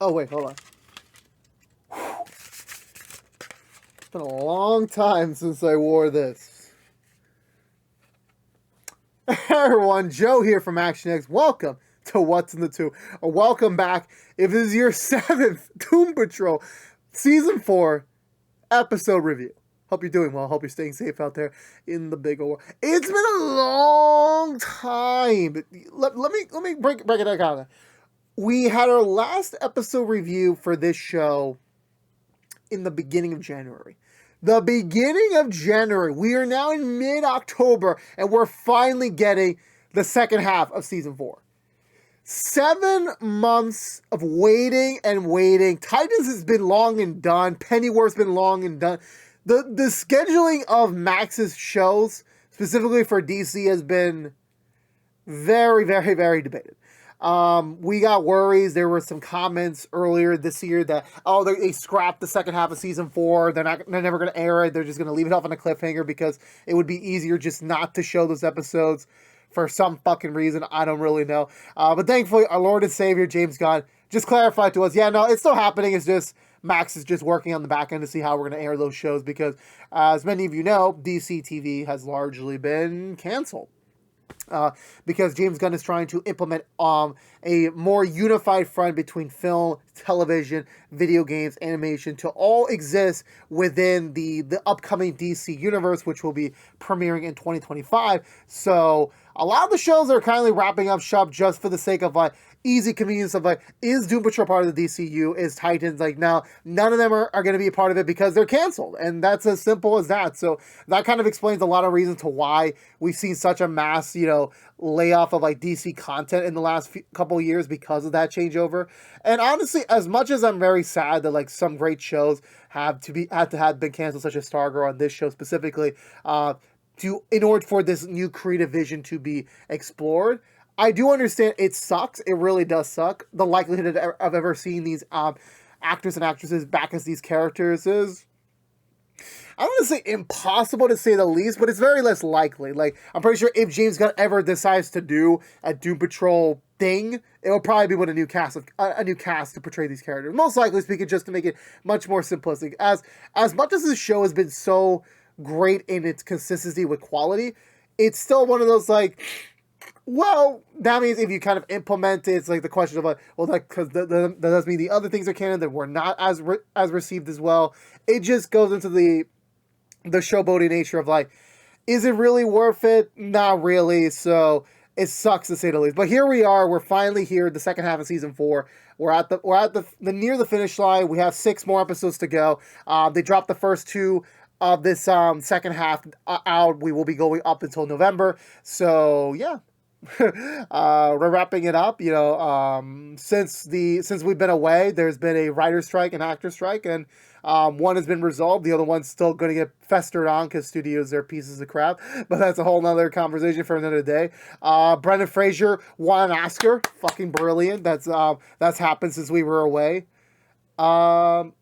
Oh, wait, hold on. It's been a long time since I wore this. Hey everyone, Joe here from ActionX. Welcome to What's in the Tube. Or welcome back if this is your 7th Doom Patrol Season 4 episode review. Hope you're doing well. Hope you're staying safe out there in the big old world. It's been a long time. Let me break it down. We had our last episode review for this show in the beginning of January. The beginning of January. We are now in mid-October, and we're finally getting the second half of Season 4. 7 months of waiting and waiting. Titans has been long and done. Pennyworth's been long and done. The scheduling of Max's shows, specifically for DC, has been very, very, very debated. We got worries. There were some comments earlier this year that, they scrapped the second half of Season 4. They're never going to air it. They're just going to leave it off on a cliffhanger because it would be easier just not to show those episodes for some fucking reason. I don't really know. But thankfully, our Lord and Savior, James Gunn, just clarified to us, yeah, no, it's still happening. It's just Max is just working on the back end to see how we're going to air those shows because, as many of you know, DC TV has largely been canceled. Because James Gunn is trying to implement a more unified front between film, television, video games, animation to all exist within the upcoming DC universe, which will be premiering in 2025. So a lot of the shows are currently wrapping up shop just for the sake of easy convenience of is Doom Patrol part of the DCU? Is Titans now? None of them are going to be a part of it because they're canceled, and that's as simple as that. So that kind of explains a lot of reasons to why we've seen such a mass, layoff of DC content in the last couple of years because of that changeover. And honestly, as much as I'm very sad that some great shows had to have been canceled, such as Stargirl on this show specifically, in order for this new creative vision to be explored. I do understand it sucks. It really does suck. The likelihood of ever seeing these actors and actresses back as these characters is, I don't want to say impossible to say the least, but it's very less likely. I'm pretty sure if James Gunn ever decides to do a Doom Patrol thing, it will probably be with a new cast to portray these characters. Most likely speaking, just to make it much more simplistic. As much as this show has been so great in its consistency with quality, it's still one of those well, that means if you kind of implement it, it's the question of because that does mean the other things are canon that were not as received as well. It just goes into the showboating nature of is it really worth it? Not really. So it sucks to say the least. But here we are. We're finally here. The second half of Season 4. We're at the near the finish line. We have 6 more episodes to go. They dropped the first 2 of this second half out. We will be going up until November. So yeah. We're wrapping it up. Since we've been away, there's been a writer's strike and actor strike, and one has been resolved. The other one's still going to get festered on because studios are pieces of crap. But that's a whole nother conversation for another day. Brendan Fraser won an Oscar. Fucking brilliant. That's happened since we were away. And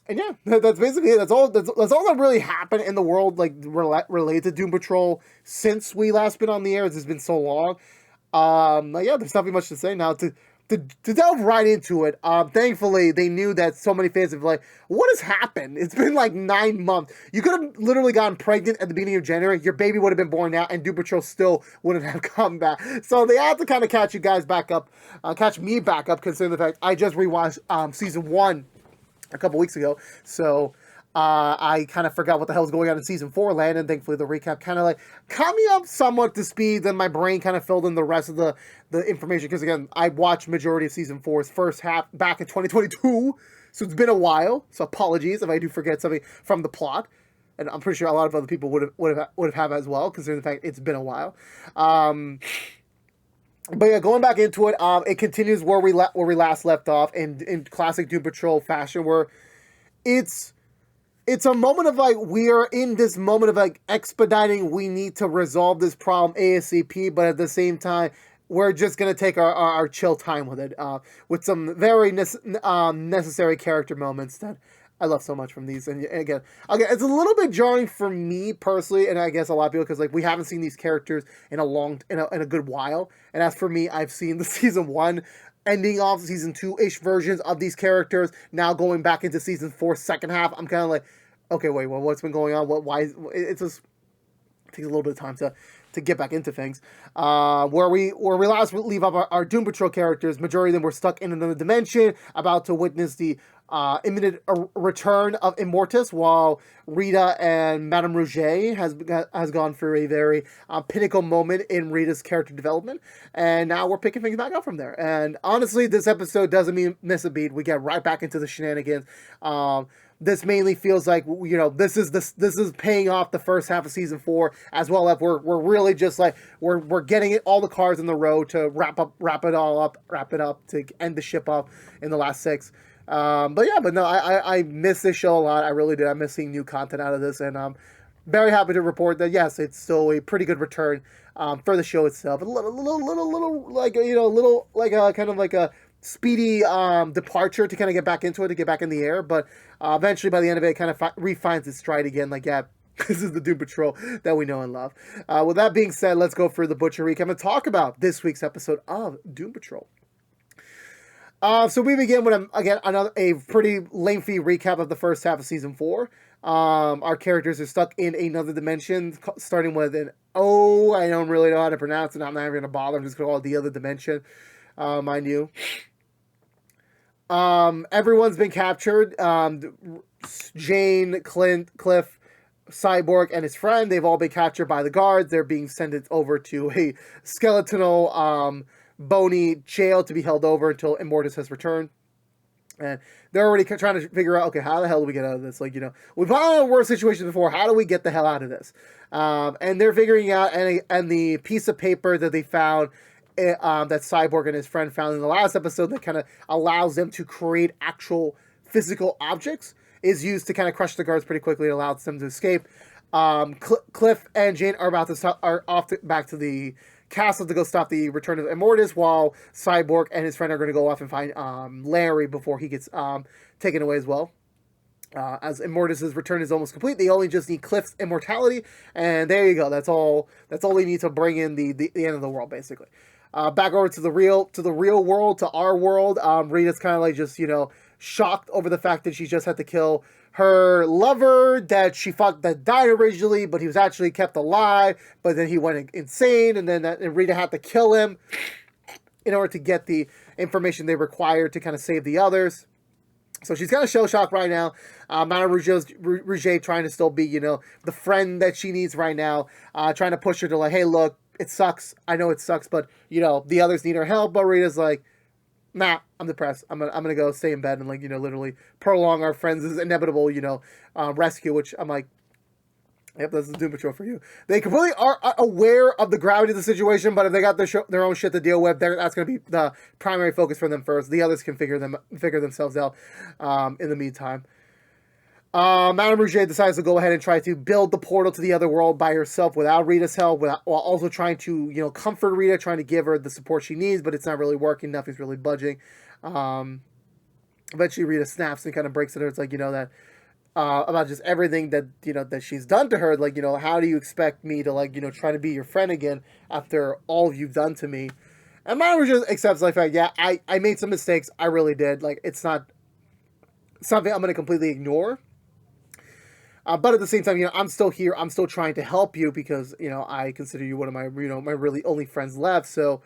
yeah, that's basically it. That's all that really happened in the world, related to Doom Patrol since we last been on the air. It's been so long. Yeah, there's nothing much to say now. To delve right into it, thankfully they knew that so many fans have what has happened? It's been 9 months. You could have literally gotten pregnant at the beginning of January. Your baby would have been born now, and Doom Patrol still wouldn't have come back. So they had to kind of catch you guys back up, catch me back up, considering the fact I just rewatched Season 1 a couple weeks ago, so I kind of forgot what the hell was going on in Season 4 land, and thankfully the recap kind of caught me up somewhat to speed. Then my brain kind of filled in the rest of the information, because again, I watched majority of Season 4's first half back in 2022, so it's been a while, so apologies if I do forget something from the plot, and I'm pretty sure a lot of other people would have as well, considering the fact it's been a while. But yeah, going back into it, it continues where we last left off in classic Doom Patrol fashion, where it's a moment of we are in this moment of expediting. We need to resolve this problem ASAP, but at the same time, we're just gonna take our chill time with it, with some very necessary character moments that I love so much from these. And again, it's a little bit jarring for me personally, and I guess a lot of people, because we haven't seen these characters in a good while. And as for me, I've seen the Season 1 ending off season 2-ish versions of these characters, now going back into season 4 second half. I'm kind of like, okay, wait, well, what's been going on? Why? It's just, it takes a little bit of time to get back into things. Where we last leave up our Doom Patrol characters, majority of them were stuck in another dimension, about to witness the imminent return of Immortus, while Rita and Madame Rouget has gone through a very pinnacle moment in Rita's character development, and now we're picking things back up from there. And honestly, this episode doesn't miss a beat. We get right back into the shenanigans. This mainly feels like, you know, this is paying off the first half of season 4 as well. As we're really just like we're getting it, all the cards in the row to wrap it up to end the ship up in the last 6. But no, I miss this show a lot. I really did. I miss seeing new content out of this, and I'm very happy to report that yes, it's still a pretty good return for the show itself. A little like, you know, little like a kind of like a speedy departure to kind of get back into it, to get back in the air, but eventually by the end of it, it kind of refines its stride again. Like, yeah, this is the Doom Patrol that we know and love. With that being said, let's go for the Butcher recap and talk about this week's episode of Doom Patrol. So we begin with a pretty lengthy recap of the first half of season 4. Our characters are stuck in another dimension, starting with an O. I don't really know how to pronounce it. I'm not even going to bother. I'm just going to call it the other dimension. Mind you. Everyone's been captured. Jane, Cliff, Cyborg, and his friend, they've all been captured by the guards. They're being sent over to a skeletal, bony jail to be held over until Immortus has returned. And they're already trying to figure out, okay, how the hell do we get out of this? Like, you know, we've been in a worse situation before. How do we get the hell out of this? And they're figuring out, and the piece of paper that they found, that Cyborg and his friend found in the last episode, that kind of allows them to create actual physical objects, is used to kind of crush the guards pretty quickly. It allows them to escape. Cliff and Jane are back to the castle to go stop the return of Immortus, while Cyborg and his friend are going to go off and find Larry before he gets taken away as well. As Immortus' return is almost complete, they only just need Cliff's immortality, and there you go. That's all they need to bring in the end of the world, basically. Back over to the real world, to our world. Rita's kind of like just, you know, shocked over the fact that she just had to kill her lover that she thought that died originally, but he was actually kept alive, but then he went insane, and then Rita had to kill him in order to get the information they required to kind of save the others. So she's kind of shell-shocked right now. Madame Rouget trying to still be, you know, the friend that she needs right now, trying to push her to like, hey, look, it sucks. I know it sucks, but, you know, the others need her help. But Rita's like, nah, I'm depressed. I'm gonna go stay in bed and, like, you know, literally prolong our friends' inevitable, you know, rescue. Which I'm like, yep, that's the Doom Patrol for you. They completely are aware of the gravity of the situation, but if they got their own shit to deal with, that's going to be the primary focus for them first. The others can figure themselves out in the meantime. Madame Rouget decides to go ahead and try to build the portal to the other world by herself without Rita's help, while also trying to, you know, comfort Rita, trying to give her the support she needs, but it's not really working. Nothing's really budging. Eventually Rita snaps and kind of breaks it. It's like, you know, that about just everything that, you know, that she's done to her. Like, you know, how do you expect me to, like, you know, try to be your friend again after all you've done to me? And Madame Rouget accepts, like, yeah, I made some mistakes. I really did. Like, it's not something I'm going to completely ignore. But at the same time, you know, I'm still here. I'm still trying to help you because, you know, I consider you one of my, you know, my really only friends left. So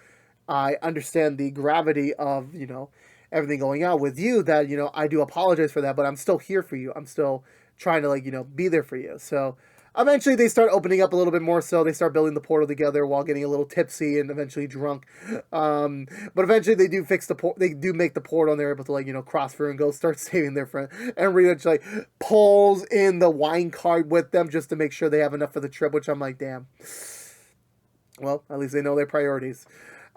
I understand the gravity of, you know, everything going on with you, that, you know, I do apologize for that, but I'm still here for you. I'm still trying to, like, you know, be there for you. So eventually they start opening up a little bit more, so they start building the portal together while getting a little tipsy and eventually drunk. But eventually they do they do make the portal, and they're able to, like, you know, cross through and go start saving their friend. And Rita just, like, pulls in the wine cart with them just to make sure they have enough for the trip, which I'm like, damn. Well, at least they know their priorities.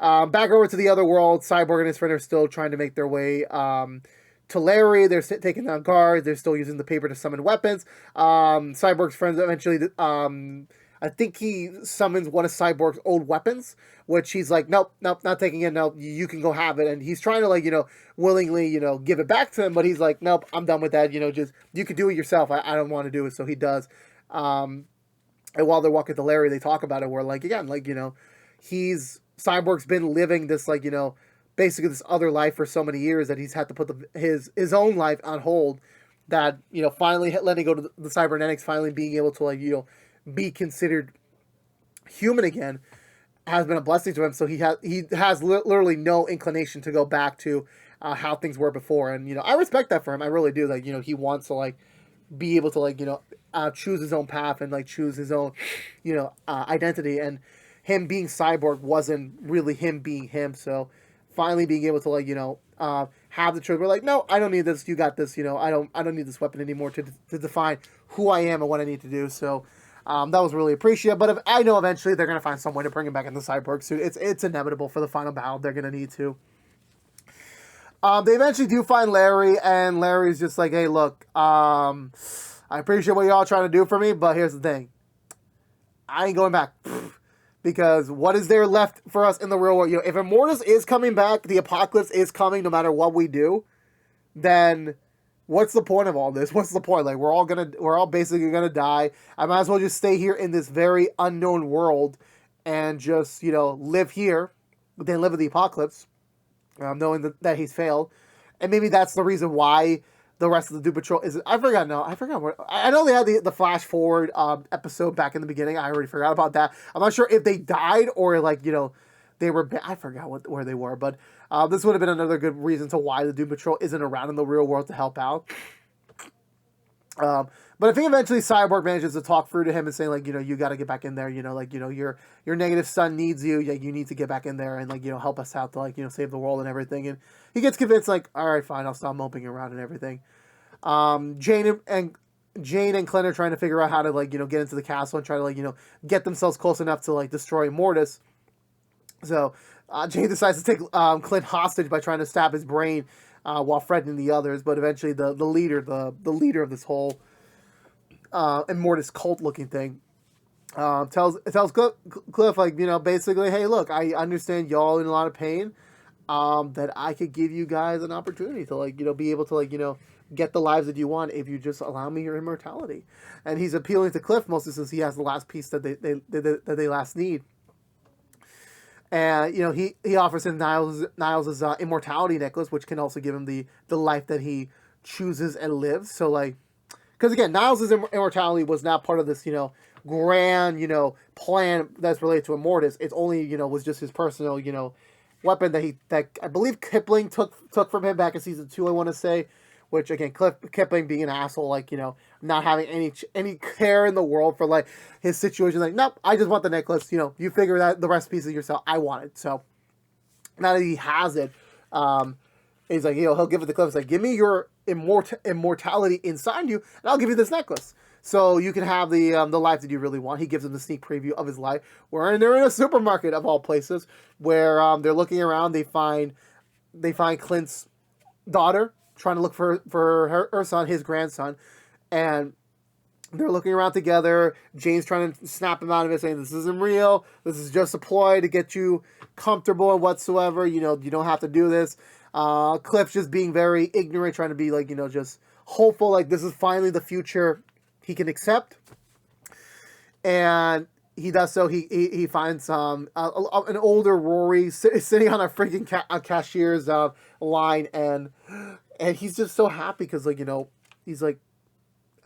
Back over to the other world, Cyborg and his friend are still trying to make their way to Larry. They're taking down guards. They're still using the paper to summon weapons. Cyborg's friends eventually, I think he summons one of Cyborg's old weapons, which he's like, nope, not taking it. No, you can go have it. And he's trying to, like, you know, willingly, you know, give it back to him, but he's like, nope, I'm done with that. You know, just, you can do it yourself. I don't want to do it. So he does. And while they're walking to Larry, they talk about it, where, like, again, like, you know, Cyborg's been living this, like, you know, basically this other life for so many years that he's had to put his own life on hold. That, you know, finally letting go to the cybernetics, finally being able to, like, you know, be considered human again, has been a blessing to him. So he has literally no inclination to go back to how things were before. And, you know, I respect that for him. I really do. Like, you know, he wants to, like, be able to, like, you know, choose his own path and, like, choose his own, you know, identity. And him being cyborg wasn't really him being him. So finally being able to, like, you know, have the truth. We're like, no, I don't need this. You got this. You know, I don't need this weapon anymore to define who I am and what I need to do. So that was really appreciated. But I know eventually they're gonna find some way to bring him back in the cyborg suit. It's inevitable for the final battle. They're gonna need to. They eventually do find Larry, and Larry's just like, hey, look, I appreciate what y'all trying to do for me, but here's the thing. I ain't going back. Because what is there left for us in the real world? You know, if Immortus is coming back, the apocalypse is coming no matter what we do, then what's the point of all this? What's the point? Like, we're all basically gonna die. I might as well just stay here in this very unknown world and just, you know, live here, then live with the apocalypse, knowing that he's failed. And maybe that's the reason why the rest of the Doom Patrol is. I forgot what. I know they had the flash forward episode back in the beginning. I already forgot about that. I'm not sure if they died or, like, you know, they were. I forgot where they were, but this would have been another good reason to why the Doom Patrol isn't around in the real world to help out. But I think eventually Cyborg manages to talk through to him and saying, like, you know, you got to get back in there. You know, like, you know, your negative son needs you. Yeah, you need to get back in there and, like, you know, help us out to, like, you know, save the world and everything. And he gets convinced, like, all right, fine, I'll stop moping around and everything. Jane and Clint are trying to figure out how to, like, you know, get into the castle and try to, like, you know, get themselves close enough to, like, destroy Mortis. So Jane decides to take Clint hostage by trying to stab his brain while threatening the others. But eventually the leader of this whole Immortus cult looking thing tells Cliff, like, you know, basically, hey, look, I understand y'all in a lot of pain, that I could give you guys an opportunity to, like, you know, be able to, like, you know, get the lives that you want if you just allow me your immortality. And he's appealing to Cliff mostly since he has the last piece that they last need. And, you know, he offers him Niles' immortality necklace, which can also give him the life that he chooses and lives. So, like, because again, Niles' immortality was not part of this, you know, grand, you know, plan that's related to Immortus. It's only, you know, was just his personal, you know, weapon that I believe Kipling took from him back in season 2, I want to say. Which, again, Kipling being an asshole, like, you know, not having any care in the world for, like, his situation. Like, nope, I just want the necklace. You know, you figure out the rest pieces yourself. I want it. So, now that he has it, he's like, you know, he'll give it to Cliff. It's like, give me your immortality inside you, and I'll give you this necklace. So you can have the life that you really want. He gives him the sneak preview of his life. They're in a supermarket, of all places, where they're looking around. They find Clint's daughter, trying to look for her son, his grandson, and they're looking around together. Jane's trying to snap him out of it, saying, this isn't real, this is just a ploy to get you comfortable and whatsoever, you know, you don't have to do this. Cliff's just being very ignorant, trying to be, like, you know, just hopeful, like, this is finally the future he can accept. And he does so. He finds an older Rory sitting on a freaking cashier's line, and he's just so happy because, like, you know, he's like,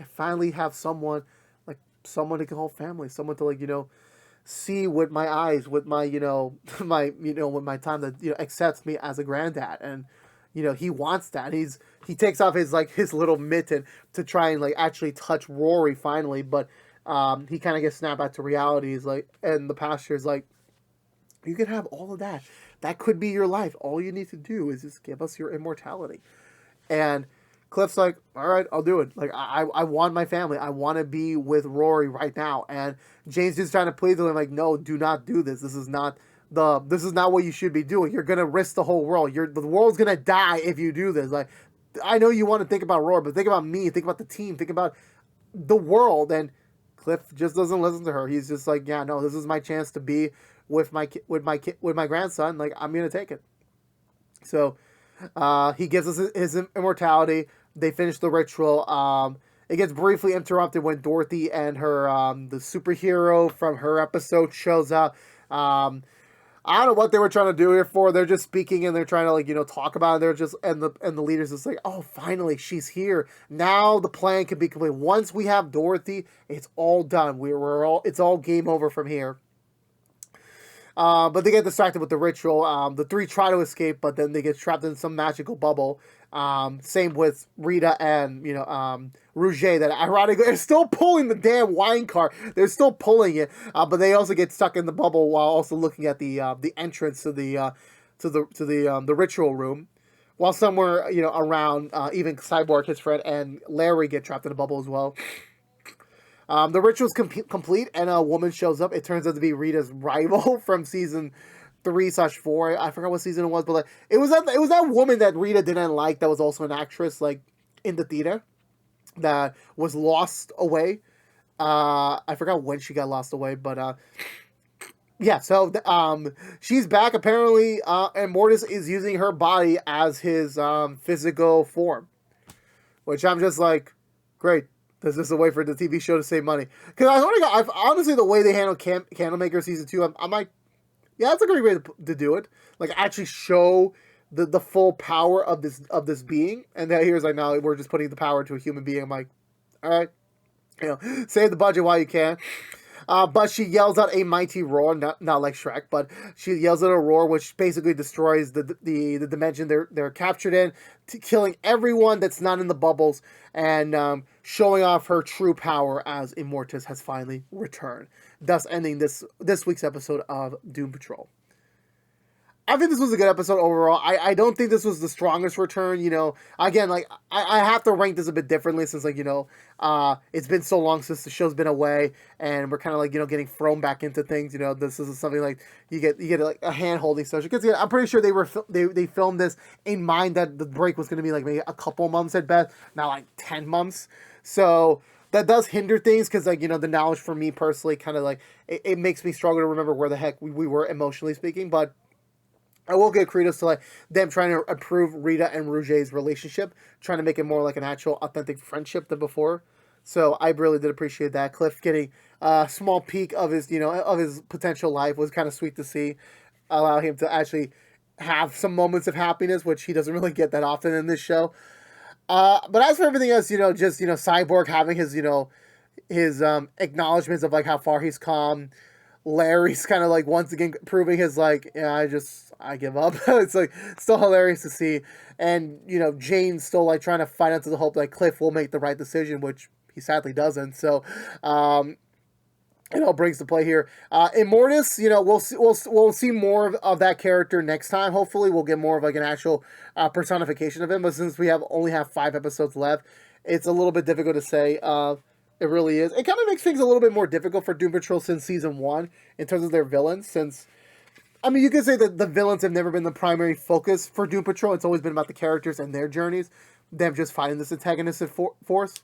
I finally have someone to call family, someone to, like, you know, see with my eyes, with my, you know, with my time that, you know, accepts me as a granddad. And, you know, he wants that. He takes off his little mitten to try and, like, actually touch Rory finally, but he kind of gets snapped back to reality. He's like, and the pastor is like, you can have all of that. That could be your life. All you need to do is just give us your immortality. And Cliff's like, all right, I'll do it. Like, I want my family. I want to be with Rory right now. And Jane's just trying to plead to him, like, no, do not do this. This is not what you should be doing. You're gonna risk the whole world. The world's gonna die if you do this. Like, I know you want to think about Rory, but think about me. Think about the team. Think about the world. And Cliff just doesn't listen to her. He's just like, yeah, no, this is my chance to be with my grandson. Like, I'm gonna take it. So he gives us his immortality. They finish the ritual. It gets briefly interrupted when Dorothy and her the superhero from her episode shows up. I don't know what they were trying to do here for. They're just speaking and they're trying to, like, you know, talk about it. They're just, and the leader's just like, oh, finally, she's here. Now the plan can be complete. Once we have Dorothy, it's all done. It's all game over from here. But they get distracted with the ritual. The three try to escape, but then they get trapped in some magical bubble. Same with Rita and, you know, Rouget, that ironically are still pulling the damn wine cart. They're still pulling it, but they also get stuck in the bubble while also looking at the entrance to the ritual room. While somewhere, you know, around, even Cyborg, his friend, and Larry get trapped in the bubble as well. The ritual's complete, and a woman shows up. It turns out to be Rita's rival from season 3/4. I forgot what season it was, but like, it was that woman that Rita didn't like, that was also an actress, like, in the theater, that was lost away. I forgot when she got lost away, but yeah. So she's back apparently, and Mortis is using her body as his physical form, which I'm just like, great. This is a way for the TV show to save money. Because I've honestly, the way they handle Candlemaker season 2, I'm like, yeah, that's a great way to do it. Like, actually show the full power of this being. And then here's like, now we're just putting the power to a human being. I'm like, all right, you know, save the budget while you can. But she yells out a mighty roar, not like Shrek, but she yells out a roar, which basically destroys the dimension they're captured in, killing everyone that's not in the bubbles, and showing off her true power as Immortus has finally returned, thus ending this week's episode of Doom Patrol. I think this was a good episode overall. I don't think this was the strongest return, you know. Again, like, I have to rank this a bit differently since, like, you know, it's been so long since the show's been away, and we're kind of, like, you know, getting thrown back into things, you know. This is something like, you get like a hand-holding session. Because, I'm pretty sure they filmed this in mind that the break was going to be, like, maybe a couple months at best, not, like, 10 months. So that does hinder things, because, like, you know, the knowledge for me personally kind of, like, it makes me struggle to remember where the heck we were emotionally speaking, but I will give kudos to, like, them trying to improve Rita and Rouget's relationship, trying to make it more like an actual authentic friendship than before. So I really did appreciate that. Cliff getting a small peek of his, you know, of his potential life was kind of sweet to see. Allow him to actually have some moments of happiness, which he doesn't really get that often in this show. But as for everything else, you know, just, you know, Cyborg having his, you know, his acknowledgments of, like, how far he's come. Larry's kind of, like, once again proving his, like, yeah, I give up. It's, like, still hilarious to see. And, you know, Jane's still, like, trying to fight into the hope that Cliff will make the right decision, which he sadly doesn't. So, it all brings to play here. Immortus, you know, we'll see more of that character next time. Hopefully, we'll get more of, like, an actual personification of him. But since we only have 5 episodes left, it's a little bit difficult to say. It really is. It kind of makes things a little bit more difficult for Doom Patrol since season 1 in terms of their villains. Since, I mean, you could say that the villains have never been the primary focus for Doom Patrol. It's always been about the characters and their journeys, them just fighting this antagonistic force.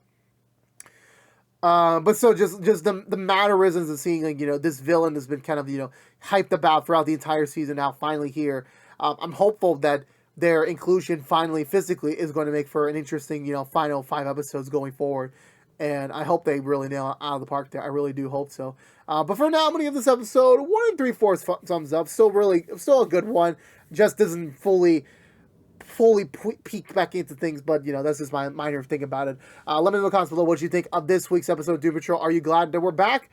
But so just the mannerisms of seeing, like, you know, this villain has been kind of, you know, hyped about throughout the entire season. Now finally here, I'm hopeful that their inclusion finally physically is going to make for an interesting, you know, final 5 episodes going forward. And I hope they really nail it out of the park there. I really do hope so. But for now, I'm going to give this episode 1 3/4 thumbs up. Still a good one. Just doesn't fully peek back into things, but, you know, that's just my minor thing about it. Let me know in the comments below what you think of this week's episode of Doom Patrol. Are you glad that we're back?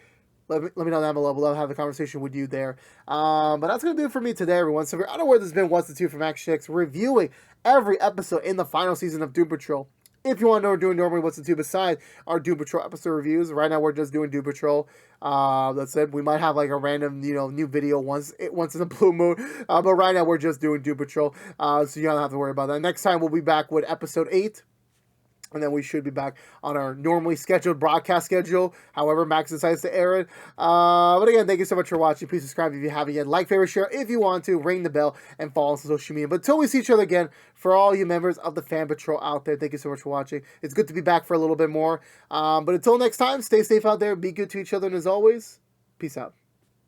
Let me know down below. We'll love to have a conversation with you there. But that's going to do it for me today, everyone. So if you're unaware, this has been What's the Two from ActionX, reviewing every episode in the final season of Doom Patrol. If you want to know what we're doing normally, What's the Two besides our Doom Patrol episode reviews. Right now, we're just doing Doom Patrol. That's it. We might have, like, a random, you know, new video once in a blue moon. But right now, we're just doing Doom Patrol. So you don't have to worry about that. Next time, we'll be back with episode 8. And then we should be back on our normally scheduled broadcast schedule. However, Max decides to air it. But again, thank you so much for watching. Please subscribe if you haven't yet. Like, favorite, share if you want to. Ring the bell and follow us on social media. But until we see each other again, for all you members of the Fan Patrol out there, thank you so much for watching. It's good to be back for a little bit more. But until next time, stay safe out there. Be good to each other. And as always, peace out.